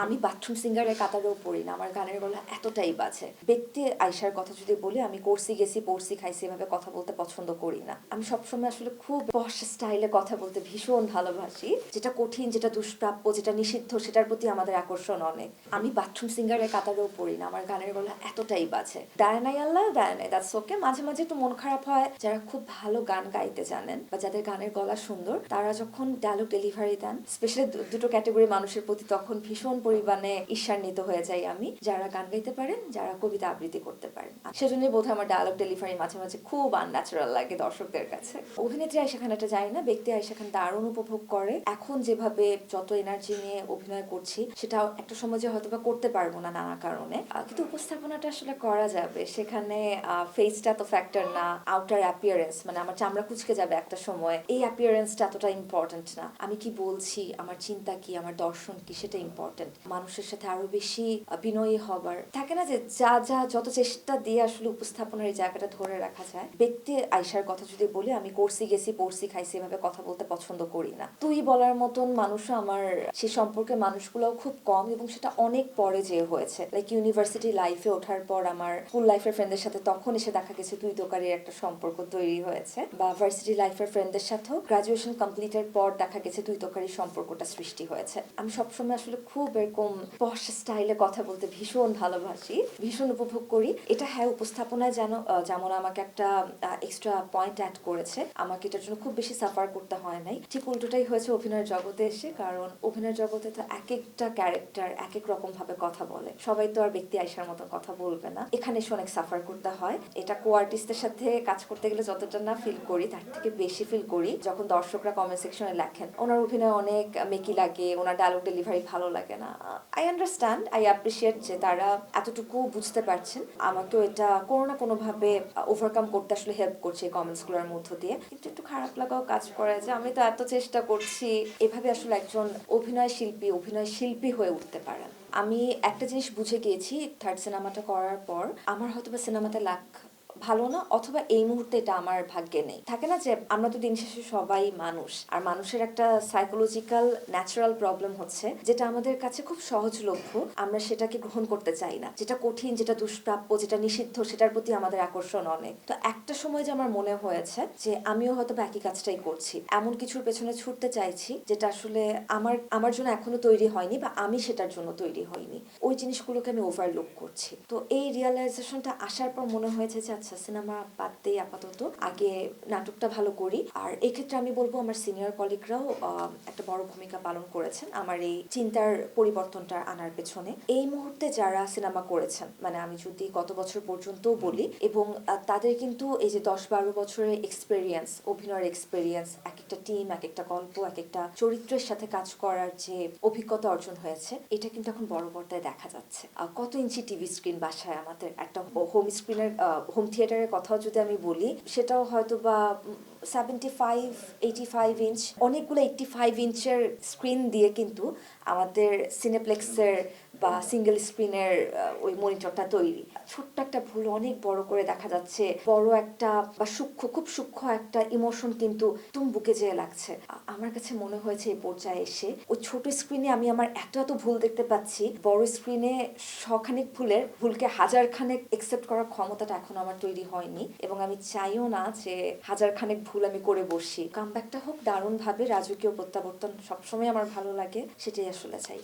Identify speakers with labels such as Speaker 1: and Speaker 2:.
Speaker 1: আমি বাথরুম সিঙ্গারের কাতারেও পড়ি না, আমার গানের গলা এতটাই বাজে। ব্যক্তি আয়শার কথা যদি বলি, আমি করছি গেছি পড়ছি খাইছি এভাবে কথা বলতে পছন্দ করি না। আমি সবসময় আসলে খুব পশ স্টাইলে কথা বলতে ভীষণ ভালোবাসি। যেটা কঠিন, যেটা দুষ্প্রাপ্য, যেটা নিষিদ্ধ, সেটার প্রতি আমাদের আকর্ষণ অনেক। আমি বাথরুম সিঙ্গারের কাতারেও পড়ি না, আমার গানের গলা এতটাই বাজে। ডায়নাই আল্লাহ ডায়নাই, দ্যাটস ওকে। মাঝে মাঝে একটু মন খারাপ হয় যারা খুব ভালো গান গাইতে জানেন বা যাদের গানের গলা সুন্দর, তারা যখন ডায়লগ ডেলিভারি দেন, স্পেশালি দুটো ক্যাটাগরি মানুষের প্রতি তখন ভীষণ পরিমাণে ঈর্ষান্বিত হয়ে যাই আমি। যারা গান গাইতে পারেন, যারা কবিতা আবৃত্তি করতে পারেন, সেজন্যই বোধহয় আমার ডায়লগ ডেলিভারি মাঝে মাঝে খুব আনন্যাচারাল লাগে দর্শকদের কাছে। অভিনেত্রী আয়েশা খান এটা জানি না, ব্যক্তি আয়েশা খান দারুণ উপভোগ করে। এখন যেভাবে যত এনার্জি নিয়ে অভিনয় করছি, সেটা একটা সময় যে হয়তো বা করতে পারবো না নানা কারণে, কিন্তু উপস্থাপনাটা আসলে করা যাবে। সেখানে ফেসটা তো ফ্যাক্টর না, আউটার অ্যাপিয়ারেন্স, মানে আমার চামড়া কুচকে যাবে একটা সময়, এই অ্যাপিয়ারেন্সটা এতটা ইম্পর্টেন্ট না। আমি কি বলছি, আমার চিন্তা কি, আমার দর্শন কি, সেটা ইম্পর্টেন্ট। মানুষের সাথে আরো বেশি বিনয়ী হবার থাকে না, যে যা যা যত চেষ্টা দিয়ে আসলে উপস্থাপনের এই জায়গাটা ধরে রাখা যায়। ব্যক্তি আয়শার কথা যদি বলি, আমি করছি গেছি পড়ছি খাইছি এভাবে কথা বলতে পছন্দ করি না। তুই বলার মতন মানুষও আমার সে সম্পর্কে মানুষগুলোও খুব কম, এবং সেটা অনেক পরে যে হয়েছে। লাইক ইউনিভার্সিটি লাইফে ওঠার পর আমার স্কুল লাইফের ফ্রেন্ডদের সাথে তখন এসে দেখা গেছে তুই তোকারির একটা সম্পর্ক তৈরি হয়েছে, বা ভার্সিটি লাইফের ফ্রেন্ডদের সাথেও গ্রাজুয়েশন কমপ্লিটের পর দেখা গেছে তুই তোকারির সম্পর্কটা সৃষ্টি হয়েছে। আমি সবসময় আসলে খুব এরকম পশ স্টাইলে কথা বলতে ভীষণ ভালোবাসি, ভীষণ উপভোগ করি। এটা হ্যাঁ, উপস্থাপনায় যেমন আমাকে একটা এক্সট্রা পয়েন্ট অ্যাড করেছে, আমাকে এটার জন্য খুব বেশি সাফার করতে হয় নাই। ঠিক উল্টোটাই হয়েছে অভিনয়ের জগতে এসে, কারণ অভিনয়ের জগতে তো এক একটা ক্যারেক্টার এক এক রকম ভাবে কথা বলে, সবাই তো আর ব্যক্তি আয়শার মতো কথা বলবে না। এখানে এসে অনেক সাফার করতে হয়। এটা কো আর্টিস্টের সাথে কাজ করতে গেলে যতটা না ফিল করি, তার থেকে বেশি ফিল করি যখন দর্শকরা কমেন্ট সেকশনে লেখেন ওনার অভিনয় অনেক মেকি লাগে, ওনার ডায়লগ ডেলিভারি ভালো লাগে না। আই আন্ডারস্ট্যান্ড, আই অ্যাপ্রিসিয়েট যে তারা এতটুকু বুঝতে পারছেন। আমাকেও এটা কোনো না কোনো ভাবে ওভারকাম করতে আসলে হেল্প করছে এই কমেন্টস গুলোর মধ্য দিয়ে। কিন্তু একটু খারাপ লাগাও কাজ করে যে আমি তো এত চেষ্টা করছি, এভাবে আসলে একজন অভিনয় শিল্পী হয়ে উঠতে পারেন। আমি একটা জিনিস বুঝে গিয়েছি থার্ড সিনেমাটা করার পর, আমার হয়তো বা সিনেমাতে লাক ভালো না, অথবা এই মুহূর্তে এটা আমার ভাগ্যে নেই। থাকে না যে আমরা তো দিন শেষে সবাই মানুষ, আর মানুষের একটা সাইকোলজিক্যাল ন্যাচারাল প্রবলেম হচ্ছে, যেটা আমাদের কাছে খুব সহজলভ্য, আমরা সেটাকে গ্রহণ করতে চাই না। যেটা কঠিন, যেটা দুষ্প্রাপ্য, যেটা নিষিদ্ধ, সেটার প্রতি আমাদের আকর্ষণ অনেক। তো একটা সময় যে আমার মনে হয়েছে যে আমিও হয়তো একই কাজটাই করছি, এমন কিছুর পেছনে ছুটতে চাইছি যেটা আসলে আমার আমার জন্য এখনো তৈরি হয়নি, বা আমি সেটার জন্য তৈরি হয়নি। ওই জিনিসগুলোকে আমি ওভারলুক করছি। তো এই রিয়েলাইজেশনটা আসার পর মনে হয়েছে যে আচ্ছা, সিনেমা বাদ দেই আপাতত, আগে নাটকটা ভালো করি। আর এক্ষেত্রে আমি বলবো আমার সিনিয়র কলিগরাও একটা বড় ভূমিকা পালন করেছেন আমার এই চিন্তার পরিবর্তনটা আনার পেছনে। এই মুহূর্তে যারা সিনেমা করেছেন, মানে আমি যদি গত বছর পর্যন্ত বলি, এবং তাদের কিন্তু এই যে 10-12 বছরের এক্সপেরিয়েন্স, অভিনয়ের এক্সপেরিয়েন্স, এক একটা টিম, এক একটা গল্প, এক একটা চরিত্রের সাথে কাজ করার যে অভিজ্ঞতা অর্জন হয়েছে, এটা কিন্তু এখন বড় পর্দায় দেখা যাচ্ছে। কত ইঞ্চি টিভি স্ক্রিন বাসায় আমাদের, একটা হোম স্ক্রিনের হোম থিয়েটারের কথাও যদি আমি বলি, সেটাও হয়তো বা 75-85 ইঞ্চ, অনেকগুলো 85 ইঞ্চের স্ক্রিন দিয়ে কিন্তু আমাদের সিনেপ্লেক্সের বা সিঙ্গেল স্ক্রিনের ওই মনিটরটা তৈরি। ছোট্ট একটা ভুল অনেক বড় করে দেখা যাচ্ছে, বড় একটা বা সূক্ষ্ম, খুব সূক্ষ্ম একটা ইমোশন কিন্তু তুম বুকে যেয়ে লাগছে। আমার কাছে মনে হয়েছে এই পর্যায়ে এসে ওই ছোট স্ক্রিনে আমি আমার এত এত ভুল দেখতে পাচ্ছি, বড় স্ক্রিনে শখানেক ভুলকে হাজার খানেক একসেপ্ট করার ক্ষমতাটা এখন আমার তৈরি হয়নি, এবং আমি চাইও না যে হাজার খানেক ভুল আমি করে বসি। কামব্যাকটা হোক দারুণ ভাবে, রাজকীয় প্রত্যাবর্তন সবসময় আমার ভালো লাগে, সেটাই আসলে চাই।